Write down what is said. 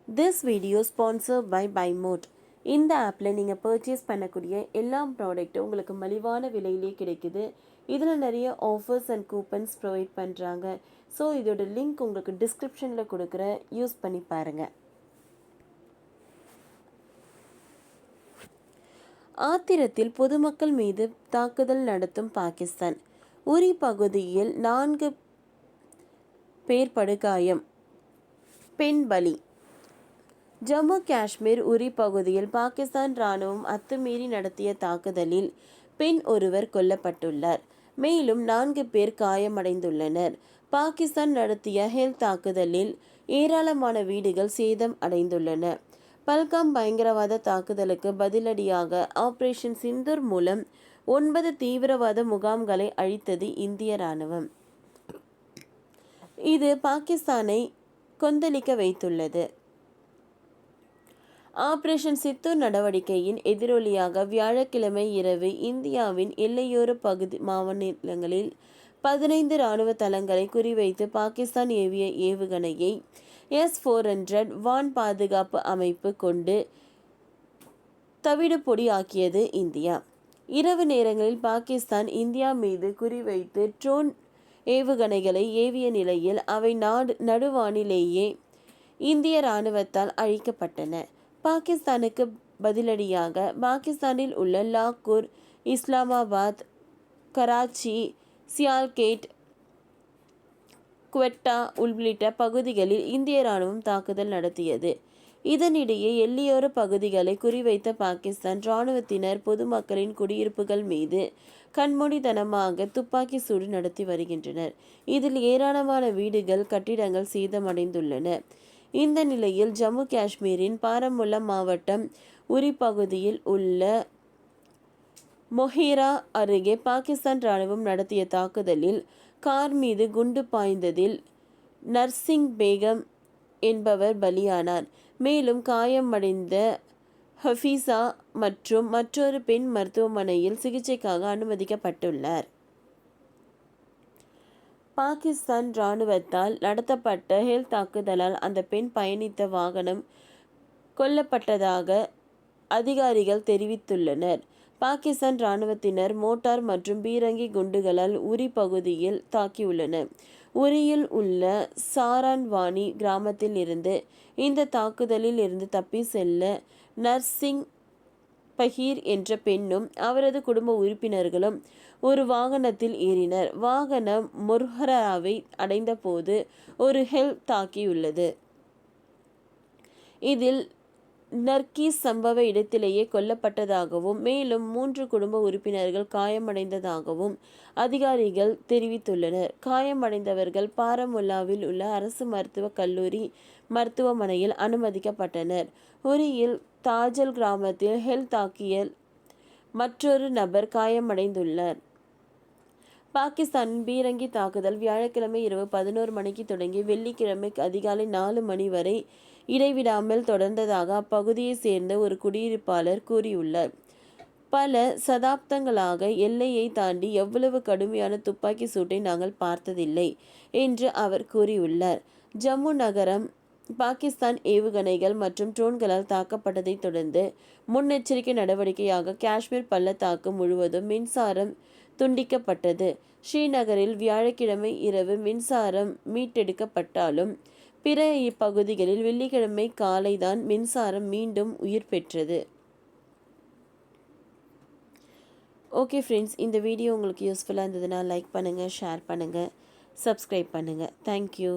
This video sponsored by BuyMode. இந்த ஆப்பில் நீங்கள் பர்ச்சேஸ் பண்ணக்கூடிய எல்லா ப்ராடக்ட்டும் உங்களுக்கு மலிவான விலையிலே கிடைக்குது. இதில் நிறைய ஆஃபர்ஸ் அண்ட் கூப்பன்ஸ் ப்ரொவைட் பண்ணுறாங்க. ஸோ இதோட லிங்க் உங்களுக்கு டிஸ்கிரிப்ஷனில் கொடுக்குறேன், யூஸ் பண்ணி பாருங்கள். ஆத்திரத்தில் பொதுமக்கள் மீது தாக்குதல் நடத்தும் பாகிஸ்தான். உரி பகுதியில் 4 பேர் படுகாயம், பெண் பலி. ஜம்மு காஷ்மீர் உரி பகுதியில் பாகிஸ்தான் ராணுவம் அத்துமீறி நடத்திய தாக்குதலில் பெண் ஒருவர் கொல்லப்பட்டுள்ளார். மேலும் 4 பேர் காயமடைந்துள்ளனர். பாகிஸ்தான் நடத்திய ஹெல்த் தாக்குதலில் ஏராளமான வீடுகள் சேதம் அடைந்துள்ளன. பல்காம் பயங்கரவாத தாக்குதலுக்கு பதிலடியாக ஆபரேஷன் சிந்தூர் மூலம் 9 தீவிரவாத முகாம்களை அழித்தது இந்திய ராணுவம். இது பாகிஸ்தானை கொந்தளிக்க வைத்துள்ளது. ஆபரேஷன் சித்தூர் நடவடிக்கையின் எதிரொலியாக வியாழக்கிழமை இரவு இந்தியாவின் எல்லையோர மாநிலங்களில் 15 இராணுவ தளங்களை குறிவைத்து பாகிஸ்தான் ஏவிய ஏவுகணையை S-400 வான் பாதுகாப்பு அமைப்பு கொண்டு தவிடுபொடி ஆக்கியது இந்தியா. இரவு நேரங்களில் பாகிஸ்தான் இந்தியா மீது குறிவைத்து ட்ரோன் ஏவுகணைகளை ஏவிய நிலையில் அவை நடுவானிலேயே இந்திய இராணுவத்தால் அழிக்கப்பட்டன. பாகிஸ்தானுக்கு பதிலடியாக பாகிஸ்தானில் உள்ள லாகூர், இஸ்லாமாபாத், கராச்சி, சியால்கேட், குவெட்டா உள்ளிட்ட பகுதிகளில் இந்திய இராணுவம் தாக்குதல் நடத்தியது. இதனிடையே எல்லையோர பகுதிகளை குறிவைத்த பாகிஸ்தான் இராணுவத்தினர் பொதுமக்களின் குடியிருப்புகள் மீது கண்மூடித்தனமாக துப்பாக்கி சூடு நடத்தி வருகின்றனர். இதில் ஏராளமான வீடுகள், கட்டிடங்கள் சேதமடைந்துள்ளன. இந்த நிலையில் ஜம்மு காஷ்மீரின் பாரமுல்லா மாவட்டம் உரி பகுதியில் உள்ள மொஹேரா அருகே பாகிஸ்தான் ராணுவம் நடத்திய தாக்குதலில் கார் மீது குண்டு பாய்ந்ததில் நர்சிங் பேகம் என்பவர் பலியானார். மேலும் காயமடைந்த ஹஃபீஸா மற்றும் மற்றொரு பெண் மருத்துவமனையில் சிகிச்சைக்காக அனுமதிக்கப்பட்டுள்ளார். பாகிஸ்தான் இராணுவத்தால் நடத்தப்பட்ட ஹெல்த் தாக்குதலால் அந்த பெண் பயணித்த வாகனம் கொல்லப்பட்டதாக அதிகாரிகள் தெரிவித்துள்ளனர். பாகிஸ்தான் இராணுவத்தினர் மோட்டார் மற்றும் பீரங்கி குண்டுகளால் உரி பகுதியில் தாக்கியுள்ளனர். உரியில் உள்ள சாரான்வானி கிராமத்தில் இருந்து இந்த தாக்குதலில் இருந்து தப்பி செல்ல நர்சிங் பஹீர் என்ற பெண்ணும் அவரது குடும்ப உறுப்பினர்களும் ஒரு வாகனத்தில் ஏறினர். வாகனம் மொஹராவை அடைந்த போது ஒரு ஹெல்ப் தாக்கியுள்ளது. இதில் நர்கீஸ் சம்பவ இடத்திலேயே கொல்லப்பட்டதாகவும் மேலும் 3 குடும்ப உறுப்பினர்கள் காயமடைந்ததாகவும் அதிகாரிகள் தெரிவித்துள்ளனர். காயமடைந்தவர்கள் பாரமுல்லாவில் உள்ள அரசு மருத்துவக் கல்லூரி மருத்துவமனையில் அனுமதிக்கப்பட்டனர். உரியில் தாஜல் கிராமத்தில் ஹெல்த் தாக்கிய மற்றொரு நபர் காயமடைந்துள்ளார். பாகிஸ்தானின் பீரங்கி தாக்குதல் வியாழக்கிழமை இரவு 11 மணிக்கு தொடங்கி வெள்ளிக்கிழமை அதிகாலை 4 மணி வரை இடைவிடாமல் தொடர்ந்ததாக அப்பகுதியைச் சேர்ந்த ஒரு குடியிருப்பாளர் கூறியுள்ளார். பல சதாப்தங்களாக எல்லையை தாண்டி எவ்வளவு கடுமையான துப்பாக்கி சூட்டை நாங்கள் பார்த்ததில்லை என்று அவர் கூறியுள்ளார். ஜம்மு நகரம் பாகிஸ்தான் ஏவுகணைகள் மற்றும் ட்ரோன்களால் தாக்கப்பட்டதை தொடர்ந்து முன்னெச்சரிக்கை நடவடிக்கையாக காஷ்மீர் பள்ளத்தாக்கு முழுவதும் மின்சாரம் துண்டிக்கப்பட்டது. ஸ்ரீநகரில் வியாழக்கிழமை இரவு மின்சாரம் மீட்டெடுக்கப்பட்டாலும் பிற இப்பகுதிகளில் வெள்ளிக்கிழமை காலைதான் மின்சாரம் மீண்டும் உயிர் பெற்றது. ஓகே ஃப்ரெண்ட்ஸ், இந்த வீடியோ உங்களுக்கு யூஸ்ஃபுல்லாக இருந்ததுன்னா லைக் பண்ணுங்கள், ஷேர் பண்ணுங்கள், சப்ஸ்கிரைப் பண்ணுங்கள். தேங்க்யூ.